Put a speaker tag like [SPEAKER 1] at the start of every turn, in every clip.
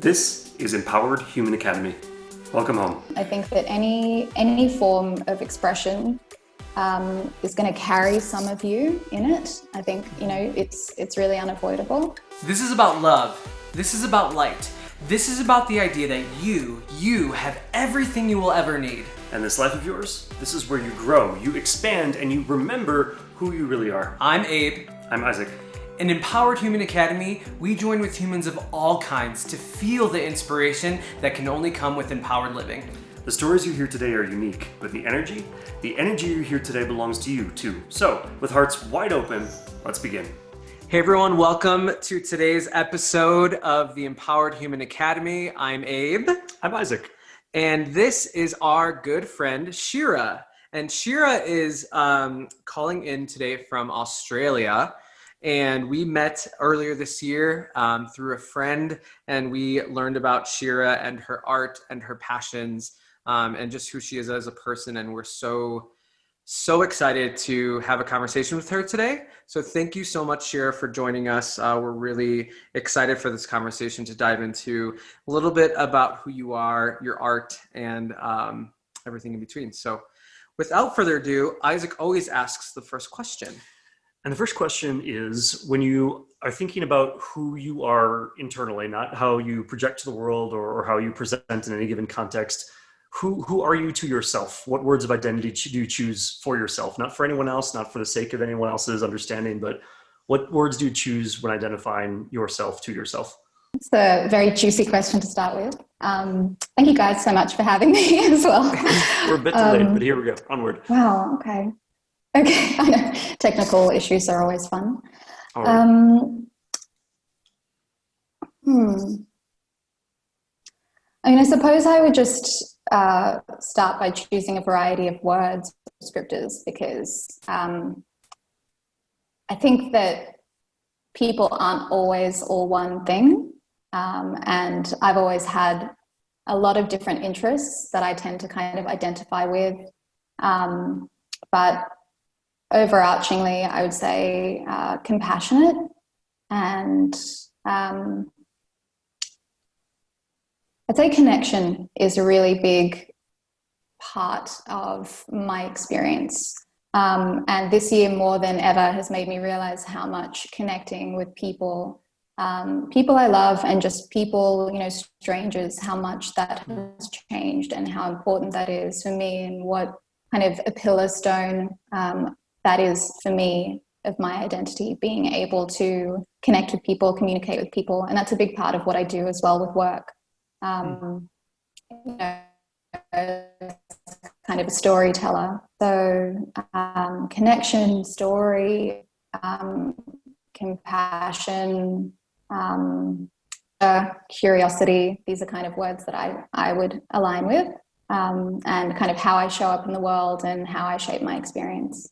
[SPEAKER 1] This is Empowered Human Academy. Welcome home.
[SPEAKER 2] I think that any form of expression is going to carry some of you in it. I think, it's really unavoidable.
[SPEAKER 3] This is about love. This is about light. This is about the idea that you have everything you will ever need.
[SPEAKER 1] And this life of yours, this is where you grow, you expand, and you remember who you really are.
[SPEAKER 3] I'm Abe.
[SPEAKER 1] I'm Isaac.
[SPEAKER 3] In Empowered Human Academy, we join with humans of all kinds to feel the inspiration that can only come with empowered living.
[SPEAKER 1] The stories you hear today are unique, but the energy you hear today belongs to you too. So, with hearts wide open, let's begin.
[SPEAKER 3] Hey everyone, welcome to today's episode of the Empowered Human Academy. I'm Abe.
[SPEAKER 1] I'm Isaac.
[SPEAKER 3] And this is our good friend, Shira. And Shira is calling in today from Australia. And we met earlier this year through a friend, and we learned about Shira and her art and her passions and just who she is as a person. And we're so excited to have a conversation with her today. So thank you so much, Shira, for joining us. We're really excited for this conversation to dive into a little bit about who you are, your art, and everything in between. So without further ado, Isaac always asks the first question.
[SPEAKER 1] And the first question is, when you are thinking about who you are internally, not how you project to the world or how you present in any given context, who are you to yourself? What words of identity do you choose for yourself? Not for anyone else, not for the sake of anyone else's understanding, but what words do you choose when identifying yourself to yourself?
[SPEAKER 2] It's a very juicy question to start with. Thank you guys so much for having me as well.
[SPEAKER 1] We're a bit delayed, but here we go. Onward.
[SPEAKER 2] Wow, okay. Okay, I know. Technical issues are always fun.
[SPEAKER 1] Right.
[SPEAKER 2] I suppose I would just start by choosing a variety of words, descriptors, because I think that people aren't always all one thing. And I've always had a lot of different interests that I tend to kind of identify with. But overarchingly, I would say compassionate and I'd say connection is a really big part of my experience. And this year more than ever has made me realize how much connecting with people I love and just people, strangers, how much that has changed and how important that is for me and what kind of a pillar stone that is for me of my identity, being able to connect with people, communicate with people. And that's a big part of what I do as well with work. Kind of a storyteller. So connection, story, compassion, curiosity. These are kind of words that I would align with, and kind of how I show up in the world and how I shape my experience.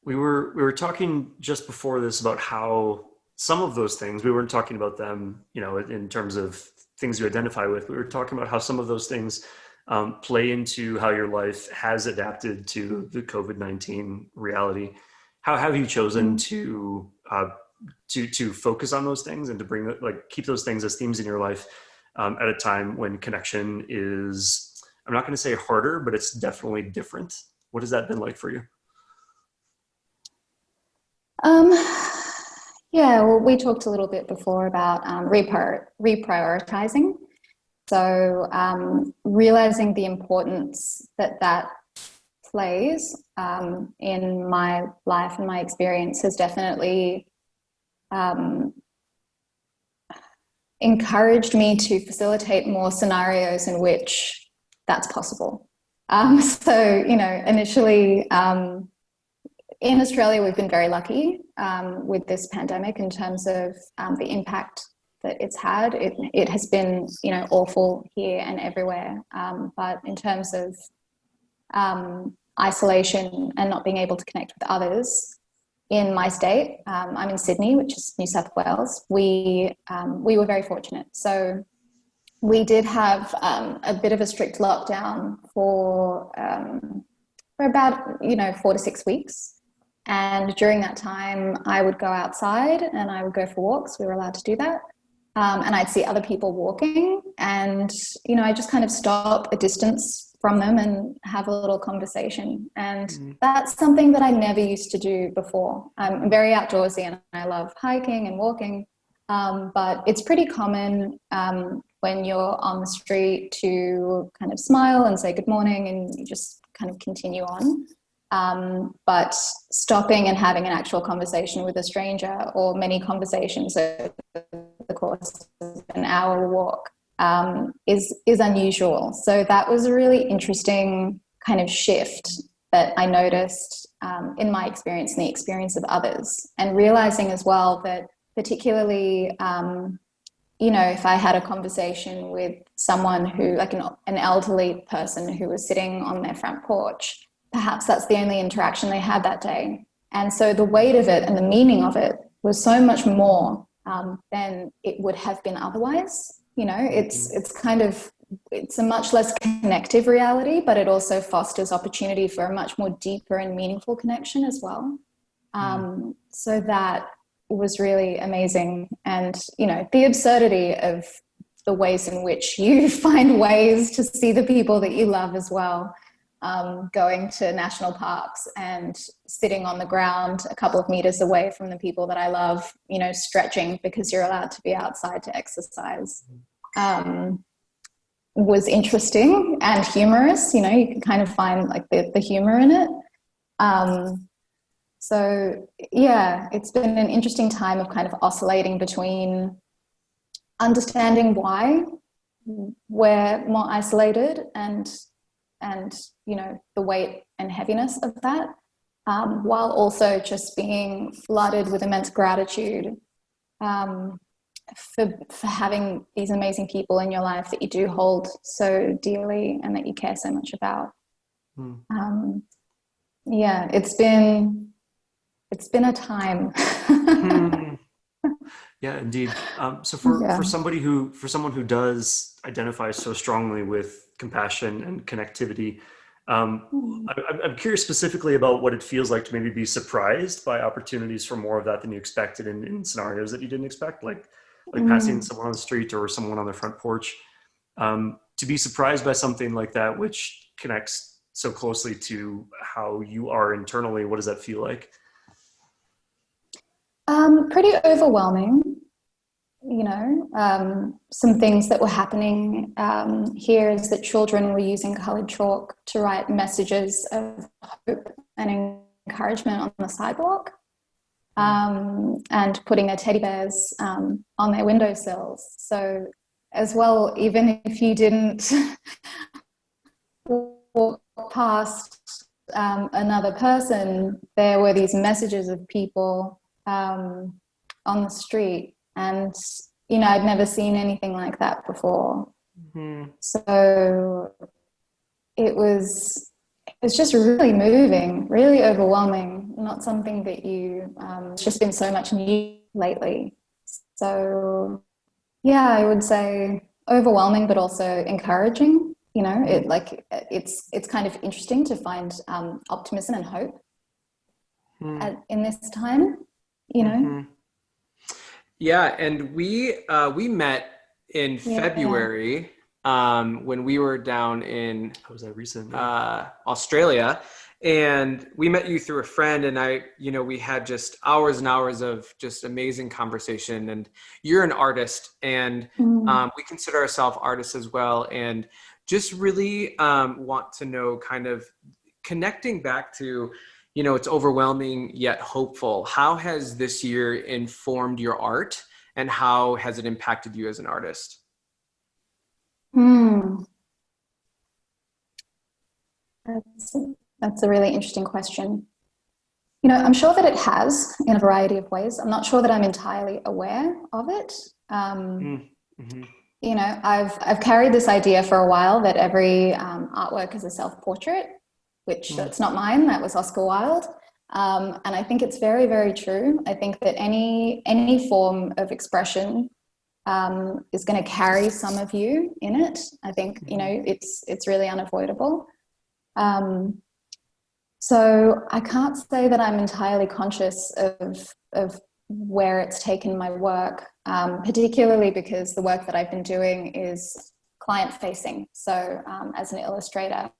[SPEAKER 1] We were talking just before this about how some of those things, we weren't talking about them, in terms of things you identify with. We were talking about how some of those things play into how your life has adapted to the COVID-19 reality. How have you chosen to focus on those things and to bring keep those things as themes in your life at a time when connection is, I'm not going to say harder, but it's definitely different? What has that been like for you?
[SPEAKER 2] Yeah, well, we talked a little bit before about reprioritizing. So realizing the importance that plays in my life and my experience has definitely encouraged me to facilitate more scenarios in which that's possible. So, initially in Australia, we've been very lucky with this pandemic in terms of the impact that it's had. It has been, awful here and everywhere. But in terms of isolation and not being able to connect with others in my state, I'm in Sydney, which is New South Wales. We were very fortunate. So we did have a bit of a strict lockdown for about 4 to 6 weeks. And during that time, I would go outside and I would go for walks. We were allowed to do that. And I'd see other people walking, and, you know, I just kind of stop a distance from them and have a little conversation. And that's something that I never used to do before. I'm very outdoorsy and I love hiking and walking, but it's pretty common when you're on the street to kind of smile and say good morning and you just kind of continue on. But stopping and having an actual conversation with a stranger, or many conversations over the course of an hour walk, is unusual. So that was a really interesting kind of shift that I noticed in my experience and the experience of others, and realizing as well that particularly, you know, if I had a conversation with someone who, like an elderly person who was sitting on their front porch, perhaps that's the only interaction they had that day. And so the weight of it and the meaning of it was so much more than it would have been otherwise. You know, it's a much less connective reality, but it also fosters opportunity for a much more deeper and meaningful connection as well. So that was really amazing. And, you know, the absurdity of the ways in which you find ways to see the people that you love as well. Going to national parks and sitting on the ground a couple of meters away from the people that I love, you know, stretching because you're allowed to be outside to exercise, was interesting and humorous. You know, you can kind of find like the humor in it. So yeah, it's been an interesting time of kind of oscillating between understanding why we're more isolated and you know, the weight and heaviness of that, while also just being flooded with immense gratitude for having these amazing people in your life that you do hold so dearly and that you care so much about. Yeah, it's been a time.
[SPEAKER 1] Yeah, indeed. So for someone who does identify so strongly with compassion and connectivity, I'm curious specifically about what it feels like to maybe be surprised by opportunities for more of that than you expected in scenarios that you didn't expect, like passing someone on the street or someone on their front porch. To be surprised by something like that, which connects so closely to how you are internally, what does that feel like?
[SPEAKER 2] Pretty overwhelming, you know. Some things that were happening here is that children were using coloured chalk to write messages of hope and encouragement on the sidewalk, and putting their teddy bears on their windowsills. So as well, even if you didn't walk past another person, there were these messages of people on the street, and you know, I'd never seen anything like that before. So it was just really moving, really overwhelming, not something that it's just been so much new lately. So yeah, I would say overwhelming but also encouraging. You know, it's kind of interesting to find optimism and hope in this time. You know?
[SPEAKER 3] Yeah, and we met in February when we were down in Australia, and we met you through a friend, and we had just hours and hours of just amazing conversation. And you're an artist, and we consider ourselves artists as well, and just really want to know, kind of connecting back to, you know, it's overwhelming yet hopeful. How has this year informed your art, and how has it impacted you as an artist?
[SPEAKER 2] That's a really interesting question. You know, I'm sure that it has in a variety of ways. I'm not sure that I'm entirely aware of it. You know, I've carried this idea for a while that every artwork is a self-portrait, which that's not mine. That was Oscar Wilde. And I think it's very, very true. I think that any form of expression is going to carry some of you in it. I think, you know, it's really unavoidable. So I can't say that I'm entirely conscious of where it's taken my work. particularly because the work that I've been doing is client facing. So as an illustrator,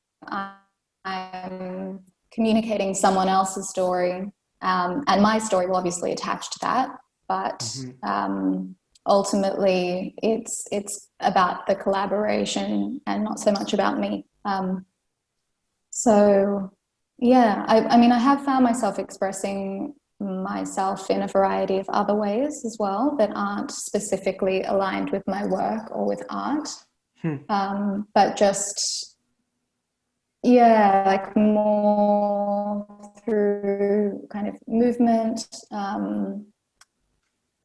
[SPEAKER 2] I'm communicating someone else's story, and my story will obviously attach to that, but ultimately it's about the collaboration and not so much about me. So yeah, I mean, I have found myself expressing myself in a variety of other ways as well that aren't specifically aligned with my work or with art. But just, yeah, like more through kind of movement,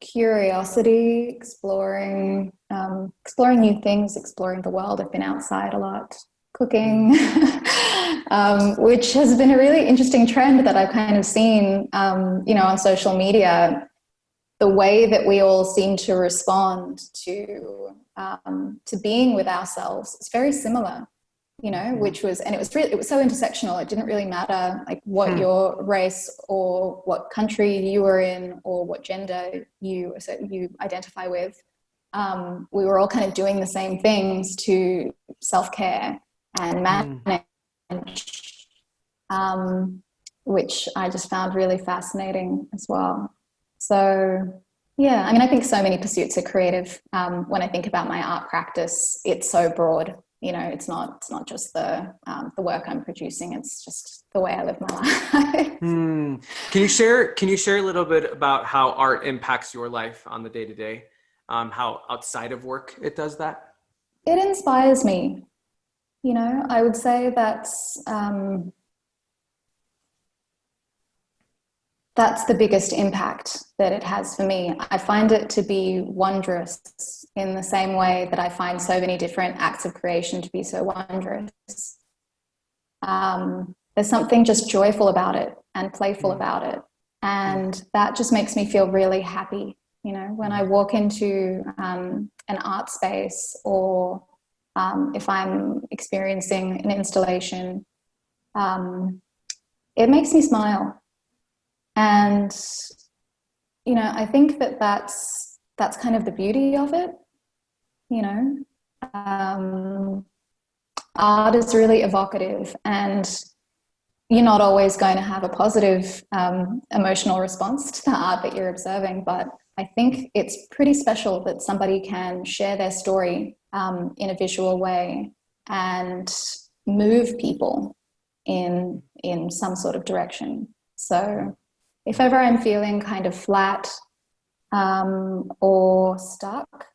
[SPEAKER 2] curiosity, exploring new things, exploring the world. I've been outside a lot, cooking, which has been a really interesting trend that I've kind of seen, on social media. The way that we all seem to respond to being with ourselves is very similar, which was, and it was so intersectional. It didn't really matter like what your race or what country you were in or what gender you identify with. We were all kind of doing the same things to self-care and manage, which I just found really fascinating as well. So yeah, I mean, I think so many pursuits are creative. When I think about my art practice, it's so broad. It's not just the work I'm producing. It's just the way I live my life.
[SPEAKER 3] Can you share a little bit about how art impacts your life on the day-to-day? How outside of work it does that?
[SPEAKER 2] It inspires me. I would say that's the biggest impact that it has for me. I find it to be wondrous in the same way that I find so many different acts of creation to be so wondrous. There's something just joyful about it and playful about it. And that just makes me feel really happy. When I walk into an art space or if I'm experiencing an installation, it makes me smile. And, I think that's kind of the beauty of it, art is really evocative, and you're not always going to have a positive emotional response to the art that you're observing, but I think it's pretty special that somebody can share their story in a visual way and move people in some sort of direction. So if ever I'm feeling kind of flat or stuck,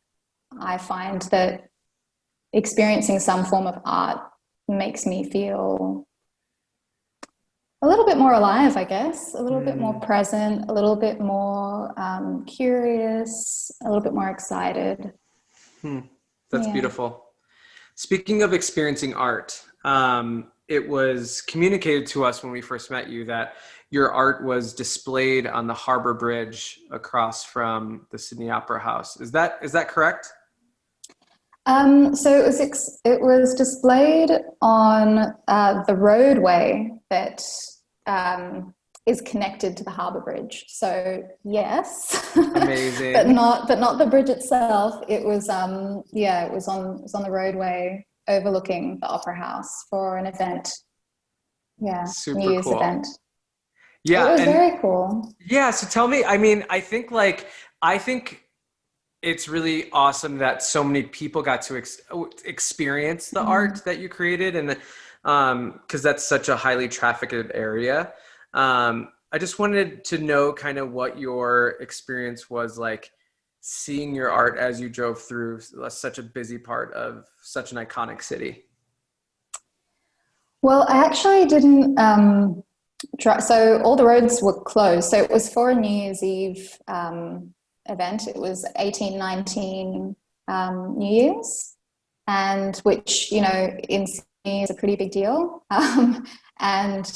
[SPEAKER 2] I find that experiencing some form of art makes me feel a little bit more alive, I guess, a little bit more present, a little bit more curious, a little bit more excited.
[SPEAKER 3] That's beautiful. Speaking of experiencing art, it was communicated to us when we first met you that your art was displayed on the Harbor Bridge across from the Sydney Opera House. Is that correct?
[SPEAKER 2] So it was displayed on the roadway that is connected to the Harbor Bridge. So yes,
[SPEAKER 3] amazing,
[SPEAKER 2] but not the bridge itself. It was it was on the roadway overlooking the Opera House for an event. Yeah,
[SPEAKER 3] super
[SPEAKER 2] New Year's
[SPEAKER 3] cool
[SPEAKER 2] event.
[SPEAKER 3] Yeah,
[SPEAKER 2] it was very cool.
[SPEAKER 3] Yeah, so tell me. I mean, I think it's really awesome that so many people got to experience the art that you created, and because that's such a highly trafficked area. I just wanted to know kind of what your experience was like seeing your art as you drove through such a busy part of such an iconic city.
[SPEAKER 2] Well, I actually didn't so all the roads were closed. So it was for a New Year's Eve event. It was 1819 New Year's, and which, in Sydney is a pretty big deal. And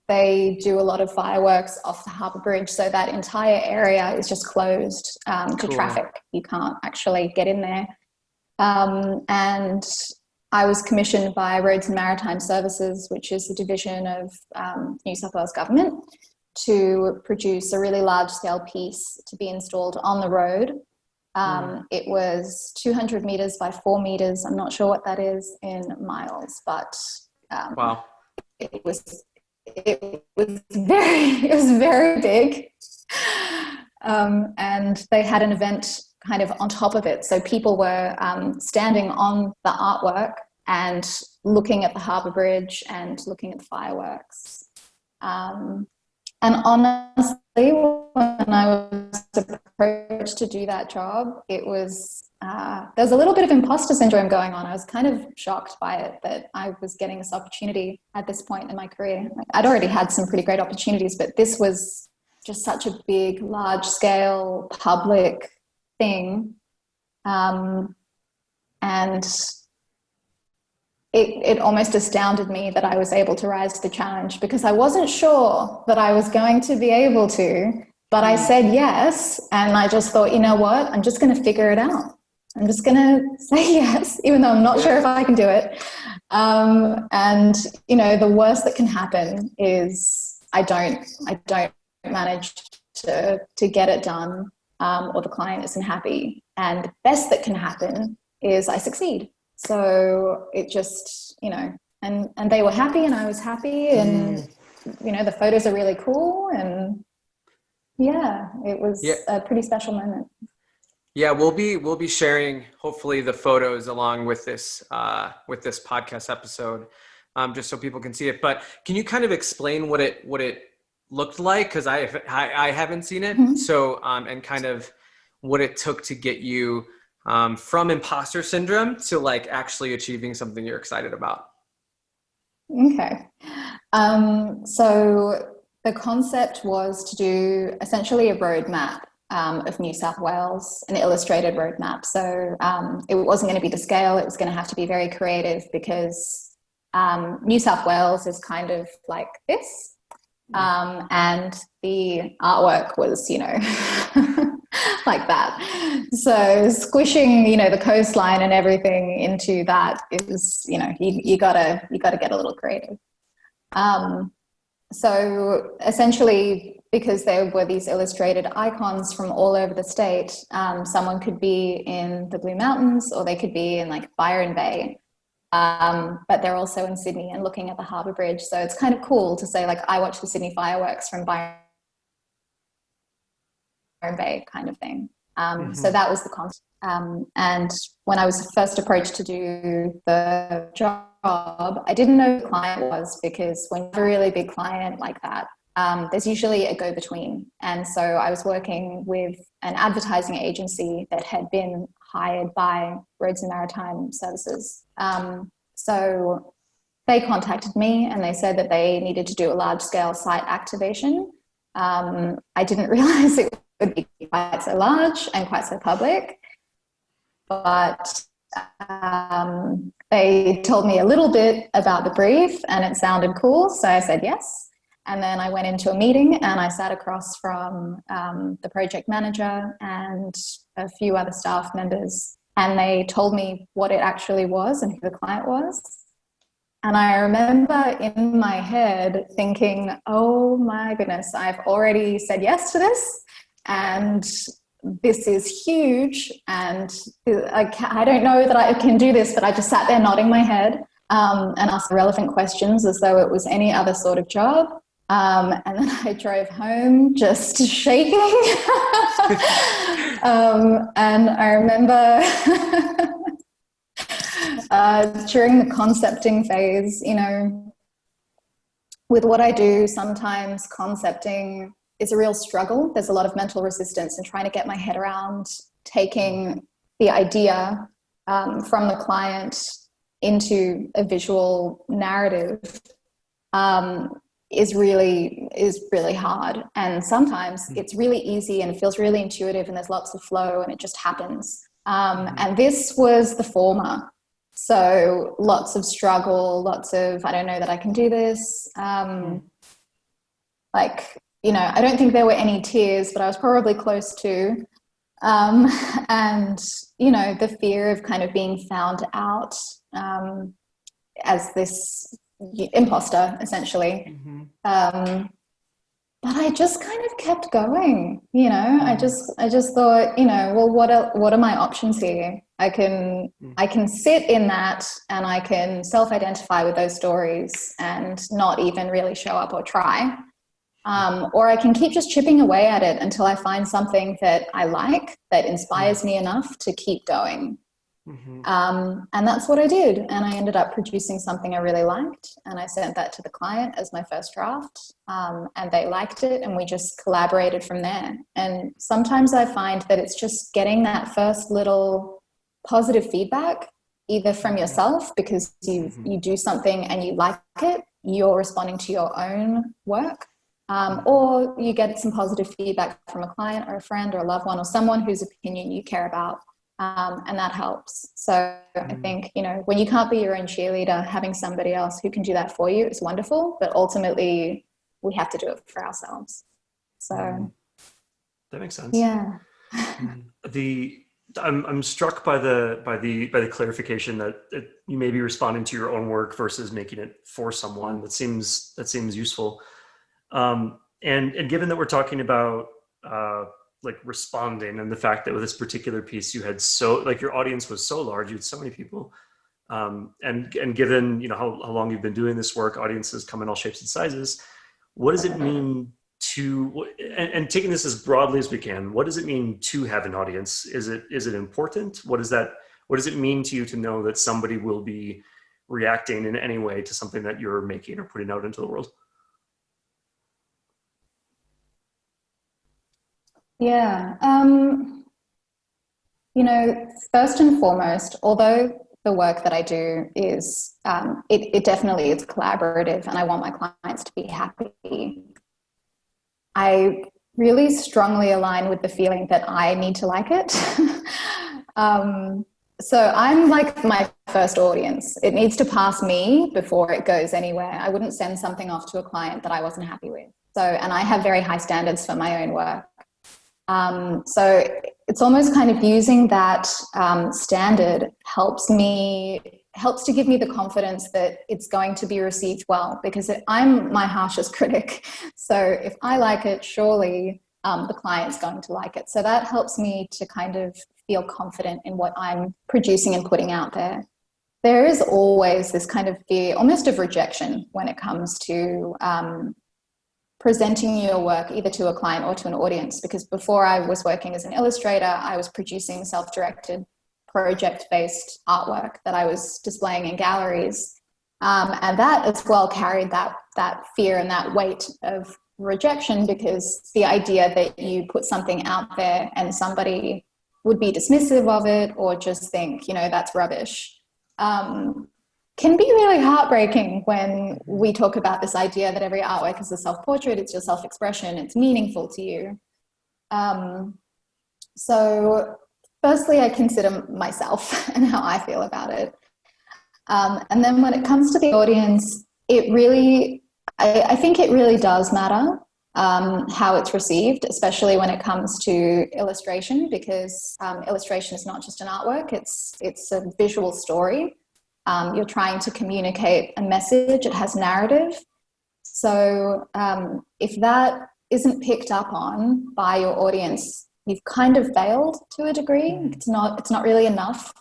[SPEAKER 2] they do a lot of fireworks off the Harbour Bridge. So that entire area is just closed to traffic. You can't actually get in there. And I was commissioned by Roads and Maritime Services, which is a division of New South Wales government, to produce a really large-scale piece to be installed on the road It was 200 meters by 4 meters. I'm not sure what that is in miles, but
[SPEAKER 3] Wow.
[SPEAKER 2] it was very big. And they had an event kind of on top of it. So people were standing on the artwork and looking at the harbour bridge and looking at the fireworks. And honestly, when I was approached to do that job, it was, there's a little bit of imposter syndrome going on. I was kind of shocked by it that I was getting this opportunity at this point in my career. Like, I'd already had some pretty great opportunities, but this was just such a big, large scale public thing. And it almost astounded me that I was able to rise to the challenge, because I wasn't sure that I was going to be able to, but I said yes. And I just thought, you know what, I'm just going to figure it out. I'm just going to say yes, even though I'm not sure if I can do it. And, you know, the worst that can happen is I don't manage to get it done, or the client isn't happy. And the best that can happen is I succeed. So it just, you know, and they were happy and I was happy, and, you know, the photos are really cool, and yeah, it was a pretty special moment.
[SPEAKER 3] Yeah, we'll be sharing hopefully the photos along with this podcast episode, just so people can see it. But can you kind of explain what it looked like? Because I haven't seen it. Mm-hmm. So and kind of what it took to get you from imposter syndrome to like actually achieving something you're excited about.
[SPEAKER 2] Okay. So the concept was to do essentially a roadmap of New South Wales, an illustrated roadmap. So it wasn't going to be to scale. It was going to have to be very creative, because New South Wales is kind of like this. And the artwork was, you know, like that. So squishing, you know, the coastline and everything into that is, you know, you gotta get a little creative. So essentially, because there were these illustrated icons from all over the state, someone could be in the Blue Mountains, or they could be in like Byron Bay. But they're also in Sydney and looking at the harbour bridge. So it's kind of cool to say, like, I watched the Sydney fireworks from Byron Bay kind of thing. So that was the concept. And when I was first approached to do the job, I didn't know who the client was, because when you have a really big client like that, there's usually a go-between. And so I was working with an advertising agency that had been hired by Roads and Maritime Services. So they contacted me and they said that they needed to do a large-scale site activation. I didn't realize it would be quite so large and quite so public, but they told me a little bit about the brief and it sounded cool, so I said yes. And then I went into a meeting and I sat across from the project manager and a few other staff members, and they told me what it actually was and who the client was. And I remember in my head thinking, oh my goodness, I've already said yes to this, and this is huge, and I don't know that I can do this, but I just sat there nodding my head and asked relevant questions as though it was any other sort of job. And then I drove home just shaking. And I remember during the concepting phase, you know, with what I do, sometimes concepting is a real struggle. There's a lot of mental resistance in trying to get my head around taking the idea from the client into a visual narrative. Is really hard, and sometimes it's really easy and it feels really intuitive and there's lots of flow and it just happens, and this was the former. So lots of struggle, lots of I don't know that I can do this, like, you know, I don't think there were any tears, but I was probably close to, and you know, the fear of kind of being found out as this imposter, essentially. but I just kind of kept going, you know. I just thought, you know, well, what are my options here? I can sit in that, and I can self-identify with those stories and not even really show up or try. Or I can keep just chipping away at it until I find something that I like, that inspires me enough to keep going.
[SPEAKER 1] Mm-hmm.
[SPEAKER 2] And that's what I did. And I ended up producing something I really liked. And I sent that to the client as my first draft. And they liked it. And we just collaborated from there. And sometimes I find that it's just getting that first little positive feedback, either from yourself, because you do something and you like it, you're responding to your own work. Or you get some positive feedback from a client or a friend or a loved one or someone whose opinion you care about. And that helps. So I think, you know, when you can't be your own cheerleader, having somebody else who can do that for you is wonderful, but ultimately we have to do it for ourselves. So
[SPEAKER 1] that makes sense.
[SPEAKER 2] yeah.
[SPEAKER 1] I'm struck by the clarification that you may be responding to your own work versus making it for someone. That seems useful. And given that we're talking about like responding, and the fact that with this particular piece you had your audience was so large, you had so many people, and given, you know, how long you've been doing this work, audiences come in all shapes and sizes. What does it mean to, and taking this as broadly as we can, what does it mean to have an audience? Is it important? What does it mean to you to know that somebody will be reacting in any way to something that you're making or putting out into the world?
[SPEAKER 2] Yeah. You know, first and foremost, although the work that I do is, it definitely is collaborative and I want my clients to be happy, I really strongly align with the feeling that I need to like it. So I'm like my first audience. It needs to pass me before it goes anywhere. I wouldn't send something off to a client that I wasn't happy with. So, and I have very high standards for my own work. So it's almost kind of using that standard helps to give me the confidence that it's going to be received well, because I'm my harshest critic. So if I like it, surely the client's going to like it. So that helps me to kind of feel confident in what I'm producing and putting out there. There is always this kind of fear, almost of rejection, when it comes to presenting your work either to a client or to an audience, because before I was working as an illustrator, I was producing self-directed project-based artwork that I was displaying in galleries, and that as well carried that fear and that weight of rejection, because the idea that you put something out there and somebody would be dismissive of it or just think, you know, that's rubbish, can be really heartbreaking when we talk about this idea that every artwork is a self-portrait, it's your self-expression, it's meaningful to you. So firstly, I consider myself and how I feel about it. And then when it comes to the audience, I think it really does matter how it's received, especially when it comes to illustration, because illustration is not just an artwork, it's a visual story. You're trying to communicate a message, it has narrative. So if that isn't picked up on by your audience, you've kind of failed to a degree. It's not really enough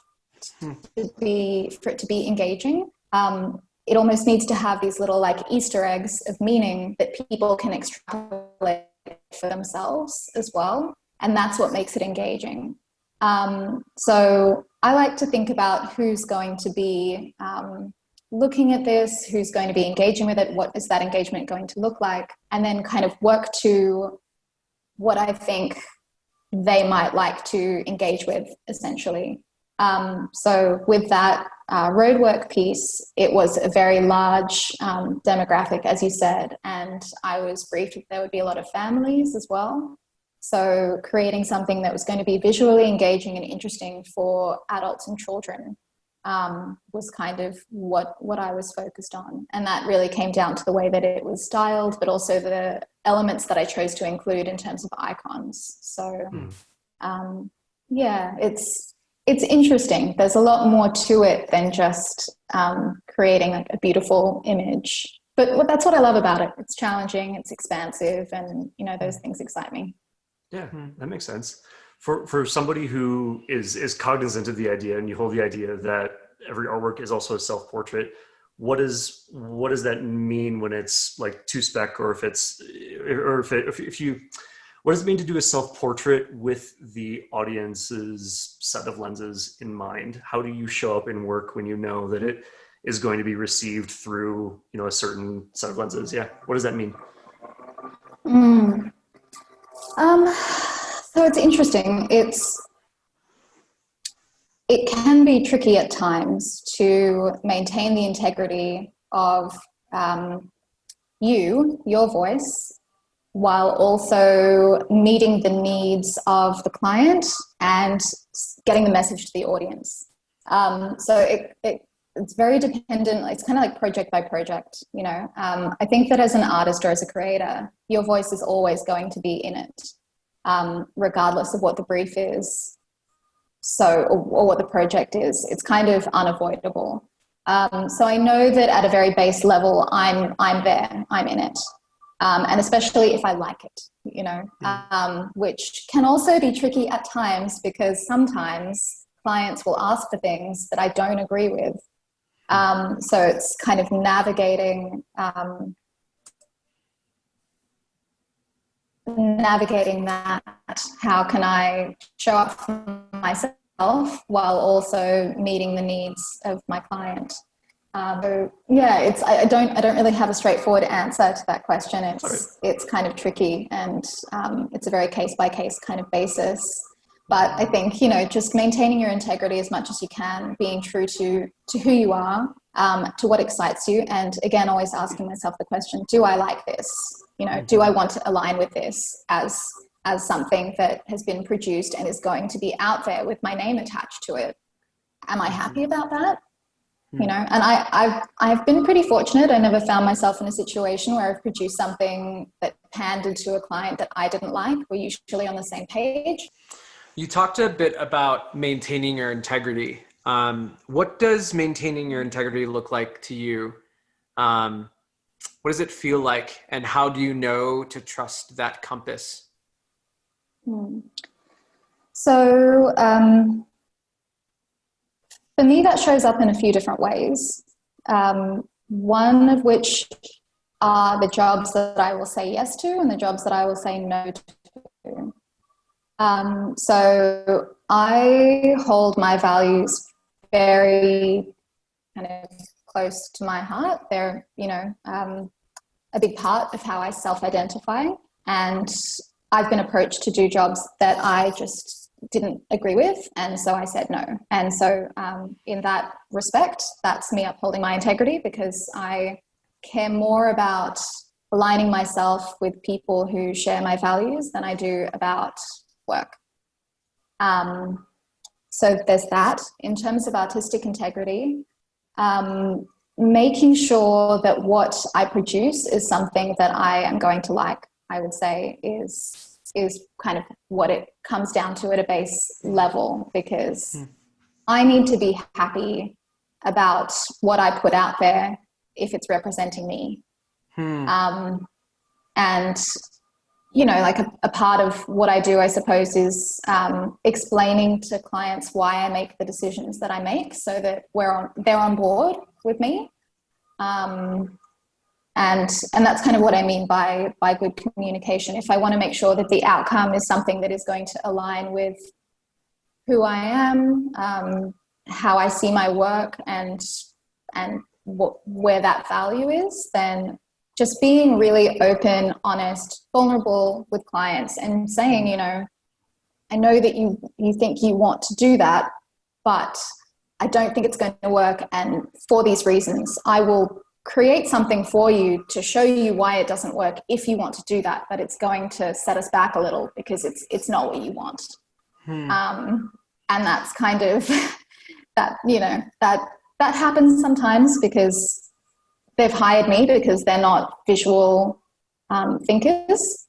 [SPEAKER 2] for it to be engaging. It almost needs to have these little like Easter eggs of meaning that people can extrapolate for themselves as well. And that's what makes it engaging. So I like to think about who's going to be looking at this, who's going to be engaging with it, what is that engagement going to look like, and then kind of work to what I think they might like to engage with, essentially. So with that roadwork piece, it was a very large demographic, as you said, and I was briefed that there would be a lot of families as well. So creating something that was going to be visually engaging and interesting for adults and children was kind of what I was focused on. And that really came down to the way that it was styled, but also the elements that I chose to include in terms of icons. So yeah, it's interesting. There's a lot more to it than just creating like a beautiful image. but that's what I love about it. It's challenging, it's expansive, and those things excite me.
[SPEAKER 1] Yeah, that makes sense. For somebody who is cognizant of the idea, and you hold the idea that every artwork is also a self-portrait, what does that mean when it's like to spec, or if you what does it mean to do a self-portrait with the audience's set of lenses in mind? How do you show up in work when you know that it is going to be received through, a certain set of lenses? Yeah. What does that mean?
[SPEAKER 2] So it's interesting. It can be tricky at times to maintain the integrity of your voice, while also meeting the needs of the client and getting the message to the audience. So it's very dependent. It's kind of like project by project, I think that as an artist or as a creator, your voice is always going to be in it, regardless of what the brief is. Or what the project is. It's kind of unavoidable. So I know that at a very base level, I'm there, I'm in it. And especially if I like it, which can also be tricky at times, because sometimes clients will ask for things that I don't agree with. So it's kind of navigating that. How can I show up for myself while also meeting the needs of my client? I don't really have a straightforward answer to that question. It's kind of tricky, and it's a very case by case kind of basis. But I think, just maintaining your integrity as much as you can, being true to who you are, to what excites you. And again, always asking myself the question, do I like this? Do I want to align with this as something that has been produced and is going to be out there with my name attached to it? Am I happy about that? And I've been pretty fortunate. I never found myself in a situation where I've produced something that pandered to a client that I didn't like. We're usually on the same page.
[SPEAKER 3] You talked a bit about maintaining your integrity. What does maintaining your integrity look like to you? What does it feel like? And how do you know to trust that compass?
[SPEAKER 2] So for me, that shows up in a few different ways. One of which are the jobs that I will say yes to and the jobs that I will say no to. So I hold my values very kind of close to my heart. They're, a big part of how I self-identify. And I've been approached to do jobs that I just didn't agree with. And so I said no. And so in that respect, that's me upholding my integrity, because I care more about aligning myself with people who share my values than I do about work. So there's that. In terms of artistic integrity, making sure that what I produce is something that I am going to like, I would say is kind of what it comes down to at a base level, because I need to be happy about what I put out there if it's representing me. And like a part of what I do, I suppose, is explaining to clients why I make the decisions that I make, so that they're on board with me. And that's kind of what I mean by good communication. If I want to make sure that the outcome is something that is going to align with who I am, how I see my work, and where that value is, then just being really open, honest, vulnerable with clients, and saying, I know that you think you want to do that, but I don't think it's going to work. And for these reasons, I will create something for you to show you why it doesn't work if you want to do that, but it's going to set us back a little because it's not what you want. And that's kind of that, that happens sometimes because they've hired me because they're not visual thinkers,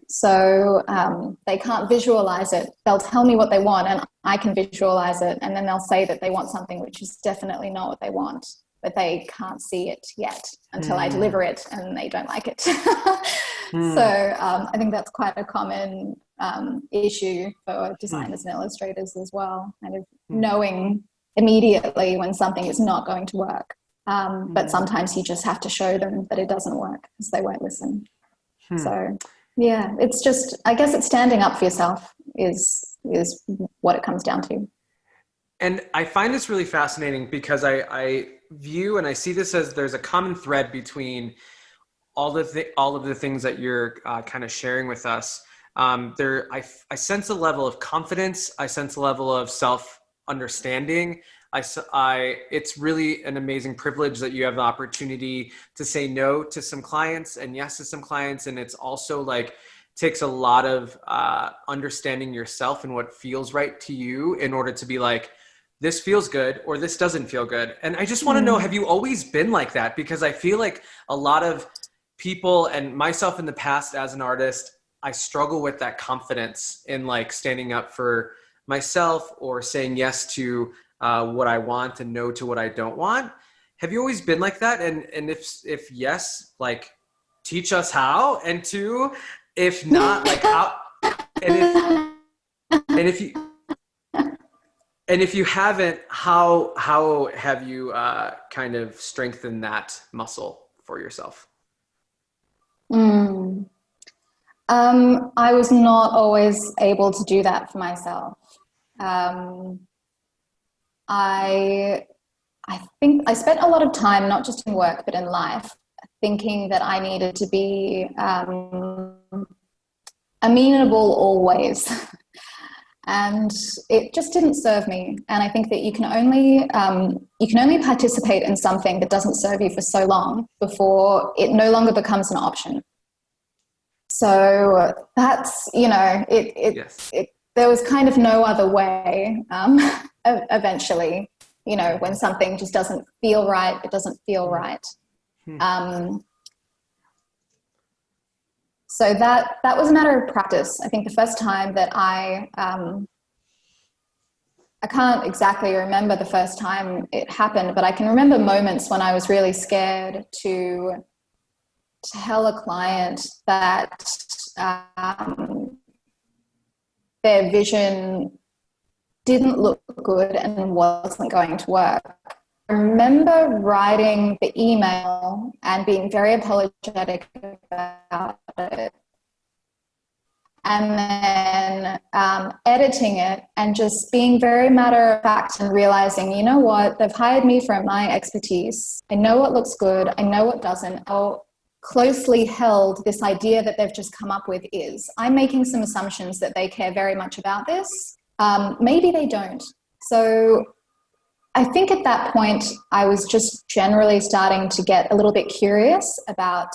[SPEAKER 2] so they can't visualize it. They'll tell me what they want and I can visualize it, and then they'll say that they want something which is definitely not what they want. but they can't see it yet until I deliver it and they don't like it. So I think that's quite a common issue for designers and illustrators as well, kind of knowing immediately when something is not going to work. But sometimes you just have to show them that it doesn't work because they won't listen. So yeah, it's just, I guess it's standing up for yourself is what it comes down to.
[SPEAKER 3] And I find this really fascinating because I view and I see this as there's a common thread between all of the things that you're kind of sharing with us. I sense a level of confidence. I sense a level of self-understanding. It's really an amazing privilege that you have the opportunity to say no to some clients and yes to some clients. And it's also like, takes a lot of understanding yourself and what feels right to you in order to be like, this feels good or this doesn't feel good. And I just want to know, have you always been like that? Because I feel like a lot of people and myself in the past as an artist, I struggle with that confidence in like standing up for myself or saying yes to what I want and no to what I don't want. Have you always been like that? And if yes, like teach us how, and two, if not, like how, and if you haven't, how have you kind of strengthened that muscle for yourself?
[SPEAKER 2] I was not always able to do that for myself. I think I spent a lot of time, not just in work, but in life, thinking that I needed to be amenable always. And it just didn't serve me. And I think that you can only participate in something that doesn't serve you for so long before it no longer becomes an option. So that's, there was kind of no other way eventually, when something just doesn't feel right, it doesn't feel right. So that was a matter of practice. I think the first time that I can't exactly remember the first time it happened, but I can remember moments when I was really scared to tell a client that their vision didn't look good and wasn't going to work. I remember writing the email and being very apologetic about it, and then editing it and just being very matter of fact and realizing, you know what, they've hired me for my expertise. I know what looks good. I know what doesn't. How closely held this idea that they've just come up with is. I'm making some assumptions that they care very much about this. Maybe they don't. So I think at that point, I was just generally starting to get a little bit curious about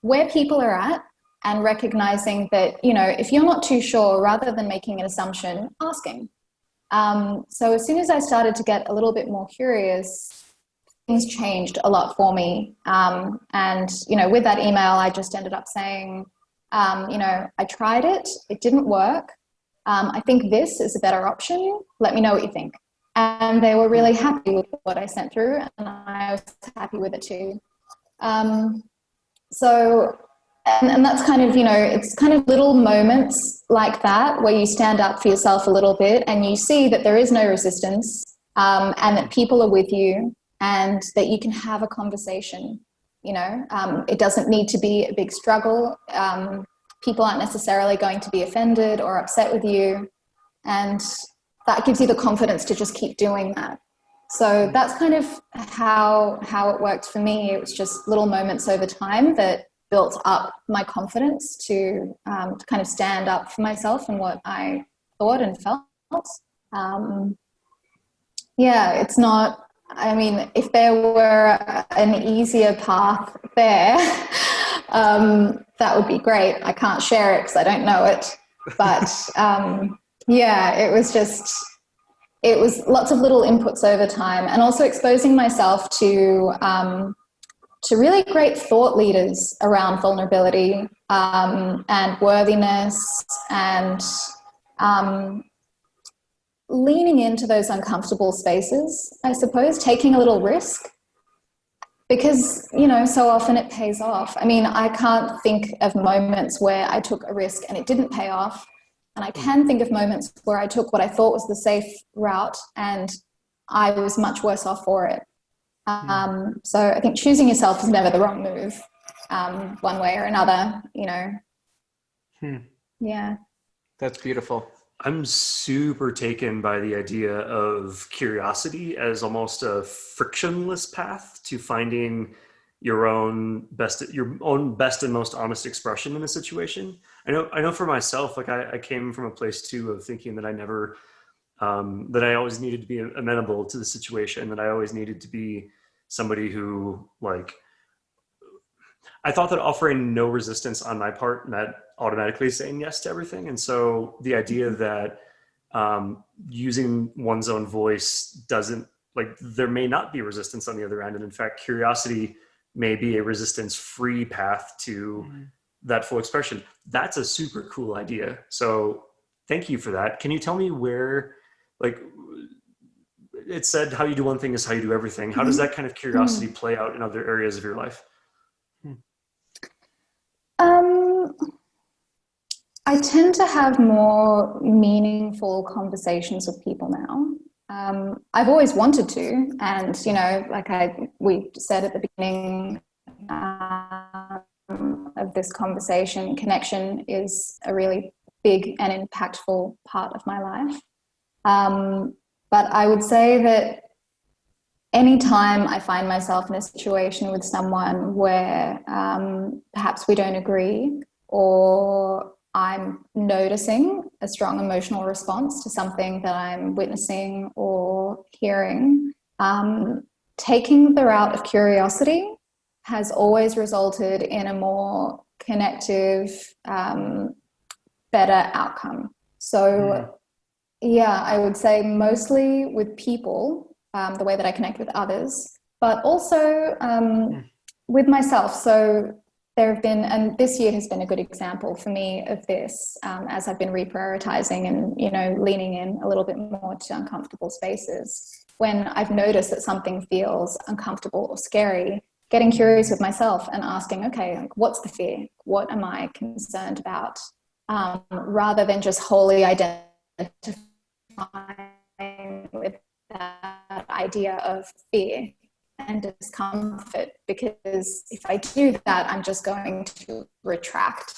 [SPEAKER 2] where people are at, and recognizing that, if you're not too sure, rather than making an assumption, asking. So as soon as I started to get a little bit more curious, things changed a lot for me. And, with that email, I just ended up saying, I tried it. It didn't work. I think this is a better option. Let me know what you think. And they were really happy with what I sent through, and I was happy with it too. And that's kind of, it's kind of little moments like that where you stand up for yourself a little bit and you see that there is no resistance, and that people are with you, and that you can have a conversation. It doesn't need to be a big struggle. People aren't necessarily going to be offended or upset with you. And that gives you the confidence to just keep doing that. So that's kind of how it worked for me. It was just little moments over time that built up my confidence to kind of stand up for myself and what I thought and felt. It's not, if there were an easier path there, that would be great. I can't share it because I don't know it. But it was lots of little inputs over time, and also exposing myself to really great thought leaders around vulnerability and worthiness, and leaning into those uncomfortable spaces, I suppose, taking a little risk, because, you know, so often it pays off. I mean, I can't think of moments where I took a risk and it didn't pay off. And I can think of moments where I took what I thought was the safe route and I was much worse off for it. So I think choosing yourself is never the wrong move, one way or another, you know. Yeah.
[SPEAKER 3] That's beautiful.
[SPEAKER 1] I'm super taken by the idea of curiosity as almost a frictionless path to finding your own best and most honest expression in a situation. I know for myself, like I came from a place too of thinking that I never, that I always needed to be amenable to the situation, that I always needed to be somebody who, like, I thought that offering no resistance on my part meant automatically saying yes to everything. And so the idea that using one's own voice doesn't, like, there may not be resistance on the other end. And in fact, curiosity may be a resistance-free path to that full expression. That's a super cool idea. So thank you for that. Can you tell me where, like, it said how you do one thing is how you do everything. How does that kind of curiosity play out in other areas of your life?
[SPEAKER 2] I tend to have more meaningful conversations with people now. I've always wanted to, and, you know, like we said at the beginning of this conversation, connection is a really big and impactful part of my life. But I would say that anytime I find myself in a situation with someone where perhaps we don't agree, or I'm noticing a strong emotional response to something that I'm witnessing or hearing, taking the route of curiosity has always resulted in a more connective, better outcome. So yeah, I would say mostly with people, the way that I connect with others, but also with myself. So there have been, and this year has been a good example for me of this, as I've been reprioritizing and, you know, leaning in a little bit more to uncomfortable spaces. When I've noticed that something feels uncomfortable or scary, getting curious with myself and asking, okay, like, what's the fear? What am I concerned about? Rather than just wholly identifying with that idea of fear and discomfort, because if I do that, I'm just going to retract.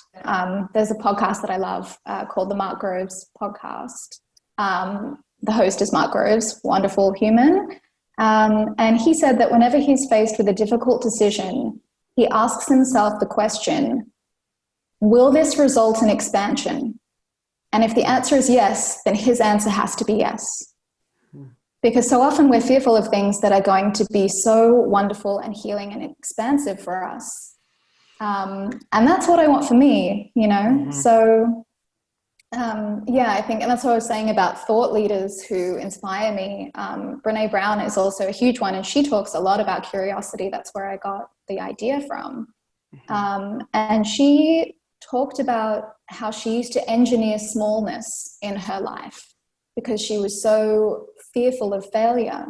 [SPEAKER 2] There's a podcast that I love called the Mark Groves podcast. The host is Mark Groves, wonderful human. And he said that whenever he's faced with a difficult decision, he asks himself the question, will this result in expansion? And if the answer is yes, then his answer has to be yes. Because so often we're fearful of things that are going to be so wonderful and healing and expansive for us. And that's what I want for me, you know? So, yeah, I think, and that's what I was saying about thought leaders who inspire me. Brene Brown is also a huge one, and she talks a lot about curiosity. That's where I got the idea from. And she talked about how she used to engineer smallness in her life because she was so fearful of failure.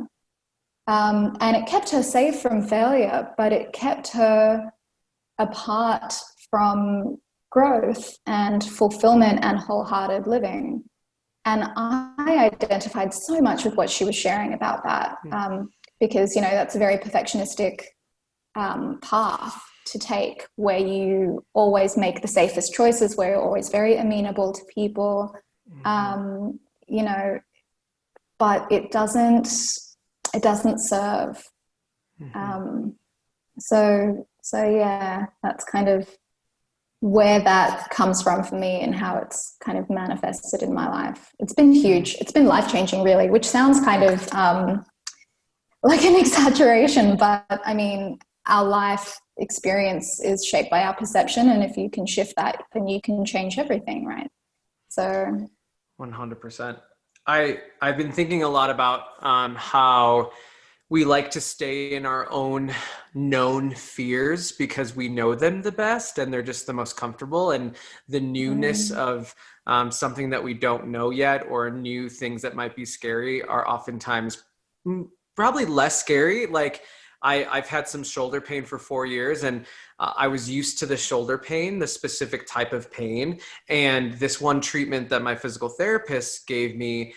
[SPEAKER 2] And it kept her safe from failure, but it kept her apart from growth and fulfillment and wholehearted living. And I identified so much with what she was sharing about that, because, you know, that's a very perfectionistic path to take, where you always make the safest choices, where you're always very amenable to people, you know, but it doesn't serve. So yeah, that's kind of where that comes from for me and how it's kind of manifested in my life. It's been huge. It's been life-changing, really, which sounds kind of like an exaggeration, but I mean, our life experience is shaped by our perception, and if you can shift that, then you can change everything, right? So
[SPEAKER 3] 100%. I've been thinking a lot about how we like to stay in our own known fears because we know them the best and they're just the most comfortable. And the newness of something that we don't know yet, or new things that might be scary, are oftentimes probably less scary. Like I've had some shoulder pain for 4 years, and I was used to the shoulder pain, the specific type of pain. And this one treatment that my physical therapist gave me,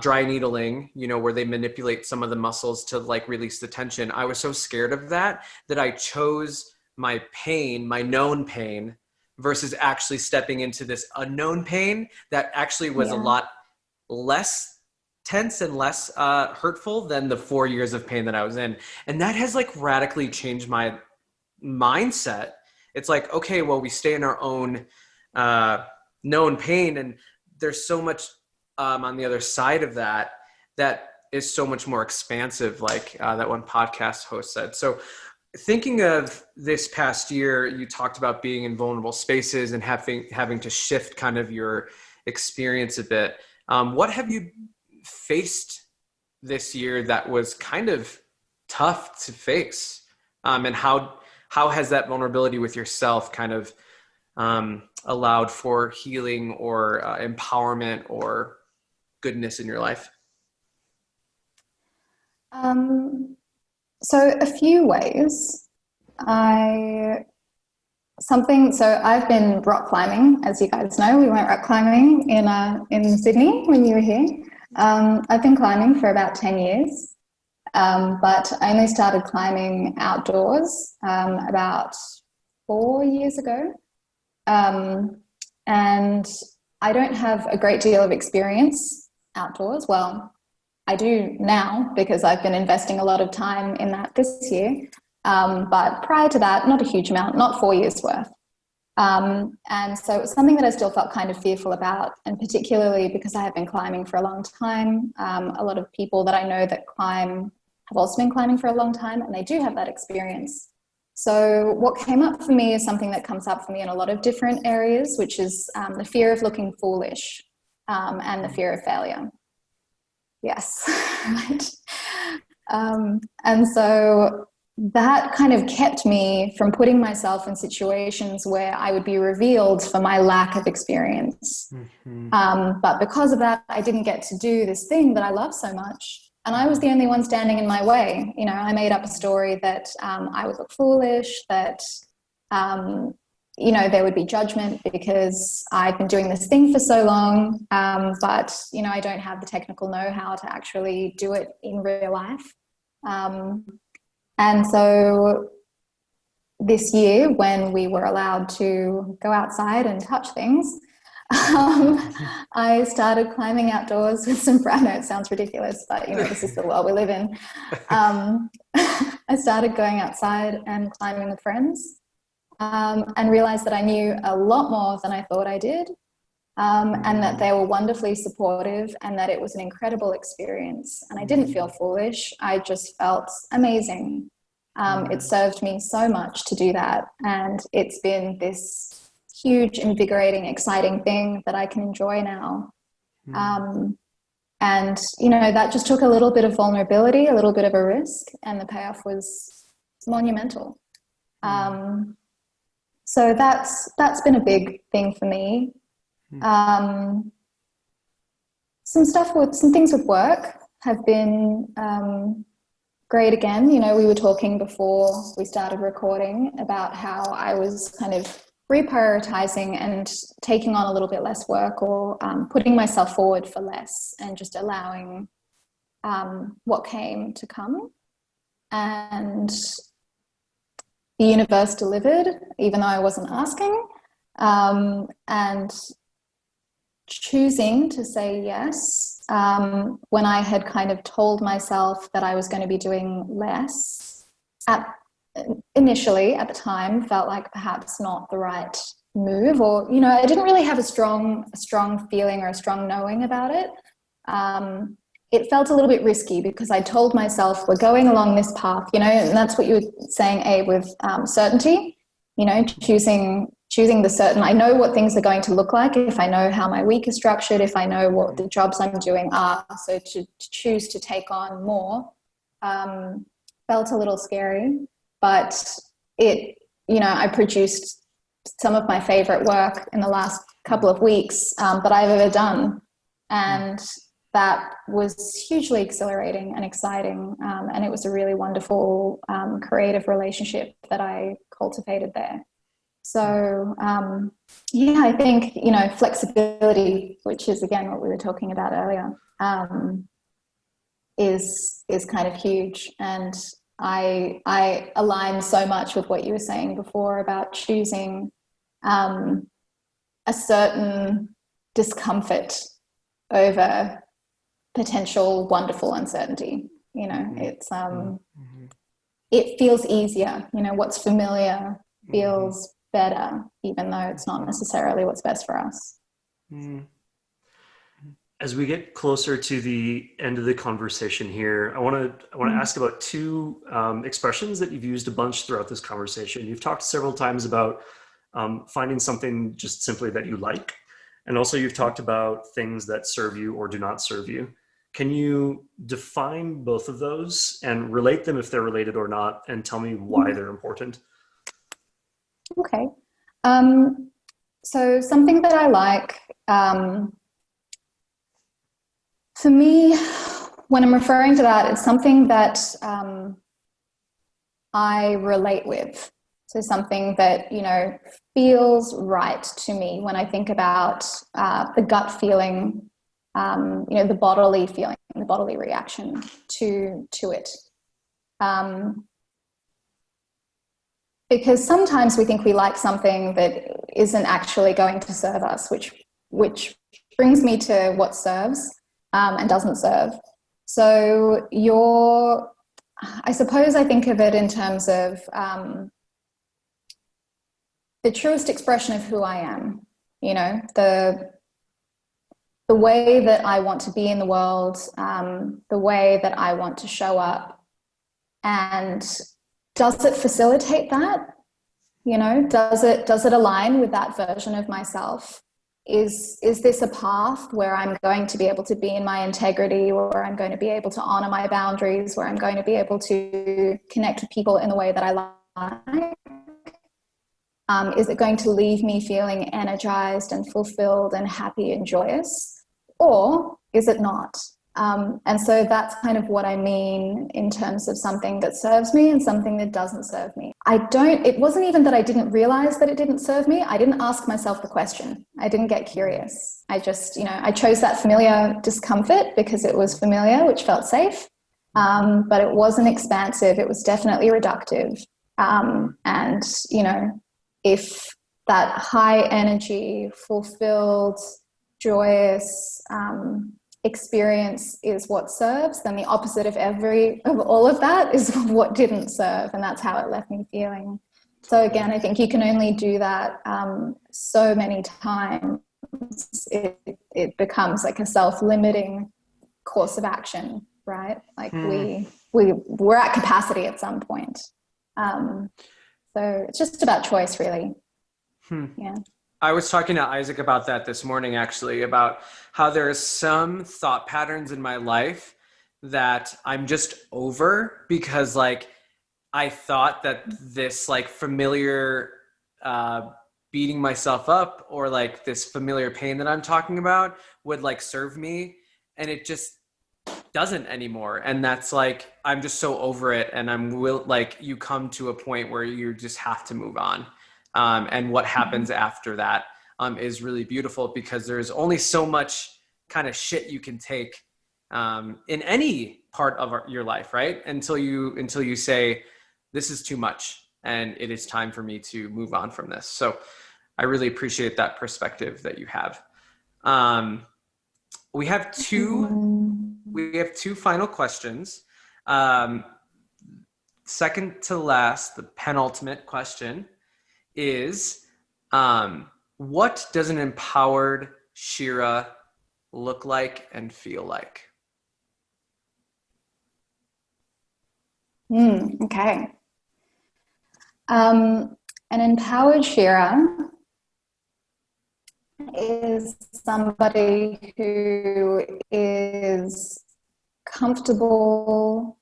[SPEAKER 3] dry needling, where they manipulate some of the muscles to like release the tension. I was so scared of that I chose my pain, my known pain, versus actually stepping into this unknown pain that actually was a lot less tense and less hurtful than the 4 years of pain that I was in. And that has like radically changed my mindset. It's like, okay, well, we stay in our own known pain, and there's so much on the other side of that is so much more expansive, like that one podcast host said. So thinking of this past year, you talked about being in vulnerable spaces and having to shift kind of your experience a bit. What have you faced this year that was kind of tough to face? And how has that vulnerability with yourself kind of allowed for healing or empowerment or goodness in your life?
[SPEAKER 2] So a few ways. I've been rock climbing, as you guys know. We went rock climbing in Sydney when you were here. I've been climbing for about 10 years, but I only started climbing outdoors about 4 years ago. And I don't have a great deal of experience outdoors. Well, I do now because I've been investing a lot of time in that this year. But prior to that, not a huge amount, not 4 years worth. And so it was something that I still felt kind of fearful about, and particularly because I have been climbing for a long time. A lot of people that I know that climb have also been climbing for a long time, and they do have that experience. So what came up for me is something that comes up for me in a lot of different areas, which is the fear of looking foolish and the fear of failure. Yes, right. And so that kind of kept me from putting myself in situations where I would be revealed for my lack of experience. Mm-hmm. But because of that, I didn't get to do this thing that I love so much. And I was the only one standing in my way. I made up a story that I would look foolish, that, there would be judgment because I've been doing this thing for so long, but, I don't have the technical know-how to actually do it in real life. And so this year, when we were allowed to go outside and touch things, I started climbing outdoors with some friends. I know it sounds ridiculous, but this is the world we live in. I started going outside and climbing with friends, and realized that I knew a lot more than I thought I did, and that they were wonderfully supportive, and that it was an incredible experience. And I didn't feel foolish. I just felt amazing. It served me so much to do that, and it's been this huge, invigorating, exciting thing that I can enjoy now. And, that just took a little bit of vulnerability, a little bit of a risk, and the payoff was monumental. So that's been a big thing for me. Some things with work have been great again. We were talking before we started recording about how I was kind of reprioritizing and taking on a little bit less work, or putting myself forward for less, and just allowing what came to come. And the universe delivered, even though I wasn't asking, and choosing to say yes when I had kind of told myself that I was going to be doing less initially at the time felt like perhaps not the right move, or I didn't really have a strong feeling or a strong knowing about it. It felt a little bit risky because I told myself we're going along this path, and that's what you were saying, Abe, with certainty, choosing the certain. I know what things are going to look like if I know how my week is structured, if I know what the jobs I'm doing are. So to choose to take on more felt a little scary, but I produced some of my favorite work in the last couple of weeks that I've ever done. And that was hugely exhilarating and exciting. And it was a really wonderful creative relationship that I cultivated there. So, I think, flexibility, which is again what we were talking about earlier, is kind of huge. And I align so much with what you were saying before about choosing a certain discomfort over potential wonderful uncertainty. It's it feels easier. What's familiar feels better, even though it's not necessarily what's best for us.
[SPEAKER 1] As we get closer to the end of the conversation here, I want to ask about two expressions that you've used a bunch throughout this conversation. You've talked several times about finding something just simply that you like, and also you've talked about things that serve you or do not serve you. Can you define both of those and relate them if they're related or not, and tell me why they're important?
[SPEAKER 2] Okay. So something that I like, for me, when I'm referring to that, it's something that I relate with. So something that, feels right to me when I think about the gut feeling, the bodily feeling, the bodily reaction to it. Because sometimes we think we like something that isn't actually going to serve us, which brings me to what serves and doesn't serve. So I suppose I think of it in terms of the truest expression of who I am, the way that I want to be in the world, the way that I want to show up. And does it facilitate that? Does it align with that version of myself? Is this a path where I'm going to be able to be in my integrity, where I'm going to be able to honor my boundaries, where I'm going to be able to connect with people in the way that I like? Is it going to leave me feeling energized and fulfilled and happy and joyous? Or is it not? And so that's kind of what I mean in terms of something that serves me and something that doesn't serve me. It wasn't even that I didn't realize that it didn't serve me. I didn't ask myself the question. I didn't get curious. I just, I chose that familiar discomfort because it was familiar, which felt safe. But it wasn't expansive. It was definitely reductive. And, if that high energy, fulfilled, joyous, experience is what serves, then the opposite of all of that is what didn't serve, and that's how it left me feeling. So again, I think you can only do that so many times. It becomes like a self-limiting course of action, right? Like we're at capacity at some point. So it's just about choice, really. Yeah.
[SPEAKER 3] I was talking to Isaac about that this morning, actually, about how there are some thought patterns in my life that I'm just over because, like, I thought that this, like, familiar beating myself up or, like, this familiar pain that I'm talking about would, like, serve me. And it just doesn't anymore. And that's, like, I'm just so over it. And you come to a point where you just have to move on. And what happens after that is really beautiful because there's only so much kind of shit you can take in any part of your life, right? Until you say, this is too much and it is time for me to move on from this. So I really appreciate that perspective that you have. We have two final questions. Second to last, the penultimate question is, what does an empowered Shira look like and feel like?
[SPEAKER 2] Okay. An empowered Shira is somebody who is comfortable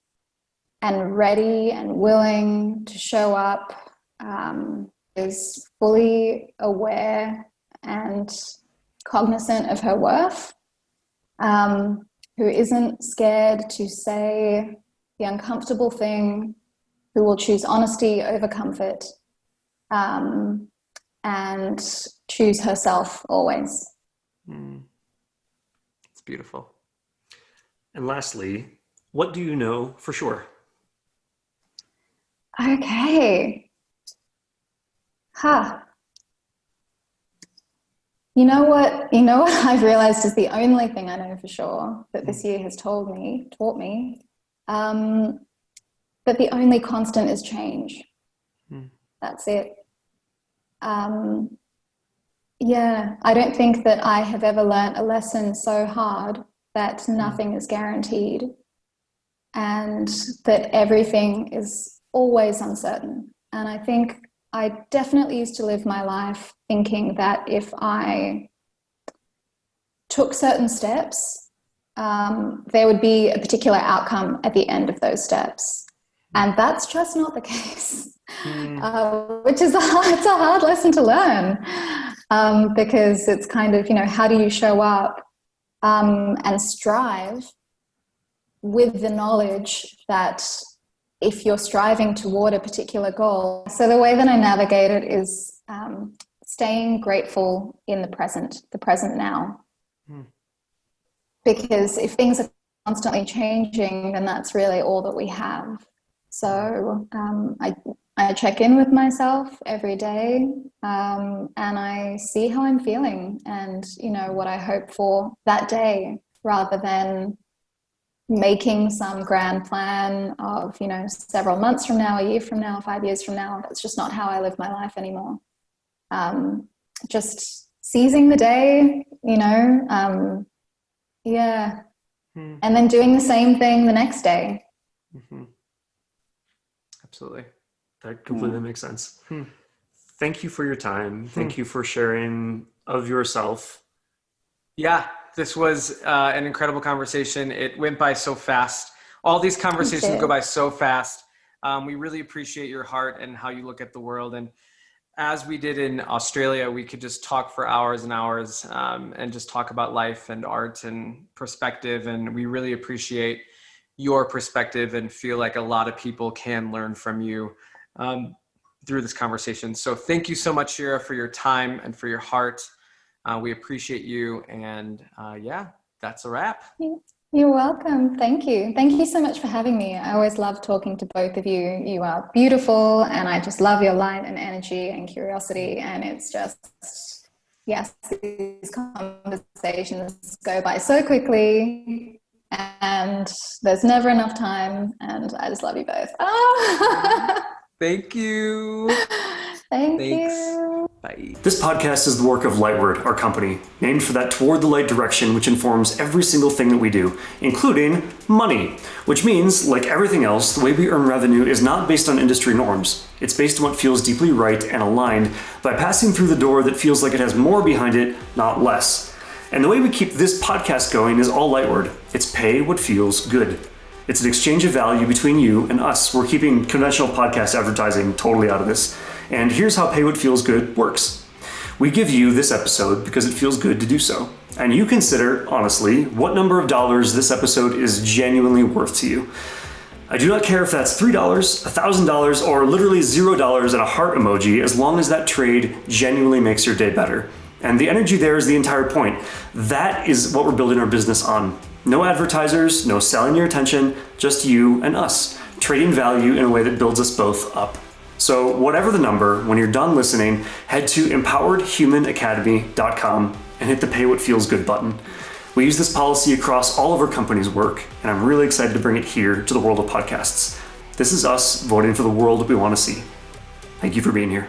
[SPEAKER 2] and ready and willing to show up, is fully aware and cognizant of her worth, who isn't scared to say the uncomfortable thing, who will choose honesty over comfort, and choose herself always.
[SPEAKER 3] It's beautiful.
[SPEAKER 1] And lastly, what do you know for sure?
[SPEAKER 2] Okay. You know what I've realized is the only thing I know for sure that this year has taught me, that the only constant is change. That's it. Yeah, I don't think that I have ever learnt a lesson so hard that nothing is guaranteed and that everything is always uncertain. And I think I definitely used to live my life thinking that if I took certain steps, there would be a particular outcome at the end of those steps. And that's just not the case, which is it's a hard lesson to learn, because it's kind of, how do you show up and strive with the knowledge that if you're striving toward a particular goal. So the way that I navigate it is staying grateful in the present now. Because if things are constantly changing, then that's really all that we have. So I check in with myself every day, and I see how I'm feeling and, what I hope for that day, rather than making some grand plan of, several months from now, a year from now, 5 years from now. That's just not how I live my life anymore. Just seizing the day, and then doing the same thing the next day.
[SPEAKER 1] Absolutely. That completely makes sense. Thank you for your time. Thank you for sharing of yourself.
[SPEAKER 3] Yeah, this was an incredible conversation. It went by so fast. All these conversations go by so fast. We really appreciate your heart and how you look at the world. And as we did in Australia, we could just talk for hours and hours, and just talk about life and art and perspective. And we really appreciate your perspective and feel like a lot of people can learn from you through this conversation. So thank you so much, Shira, for your time and for your heart. We appreciate you. And that's a wrap.
[SPEAKER 2] You're welcome. Thank you. Thank you so much for having me. I always love talking to both of you. You are beautiful, and I just love your light and energy and curiosity. And it's just, yes, these conversations go by so quickly, and there's never enough time, and I just love you both. Oh.
[SPEAKER 3] Thank you.
[SPEAKER 2] Thanks.
[SPEAKER 3] You. Bye.
[SPEAKER 1] This podcast is the work of Lightward, our company, named for that toward the light direction which informs every single thing that we do, including money, which means, like everything else, the way we earn revenue is not based on industry norms. It's based on what feels deeply right and aligned by passing through the door that feels like it has more behind it, not less. And the way we keep this podcast going is all Lightward. It's pay what feels good. It's an exchange of value between you and us. We're keeping conventional podcast advertising totally out of this. And here's how Pay What Feels Good works. We give you this episode because it feels good to do so. And you consider, honestly, what number of dollars this episode is genuinely worth to you. I do not care if that's $3, $1,000, or literally $0 and a heart emoji, as long as that trade genuinely makes your day better. And the energy there is the entire point. That is what we're building our business on. No advertisers, no selling your attention, just you and us, trading value in a way that builds us both up. So whatever the number, when you're done listening, head to empoweredhumanacademy.com and hit the Pay What Feels Good button. We use this policy across all of our company's work, and I'm really excited to bring it here to the world of podcasts. This is us voting for the world that we want to see. Thank you for being here.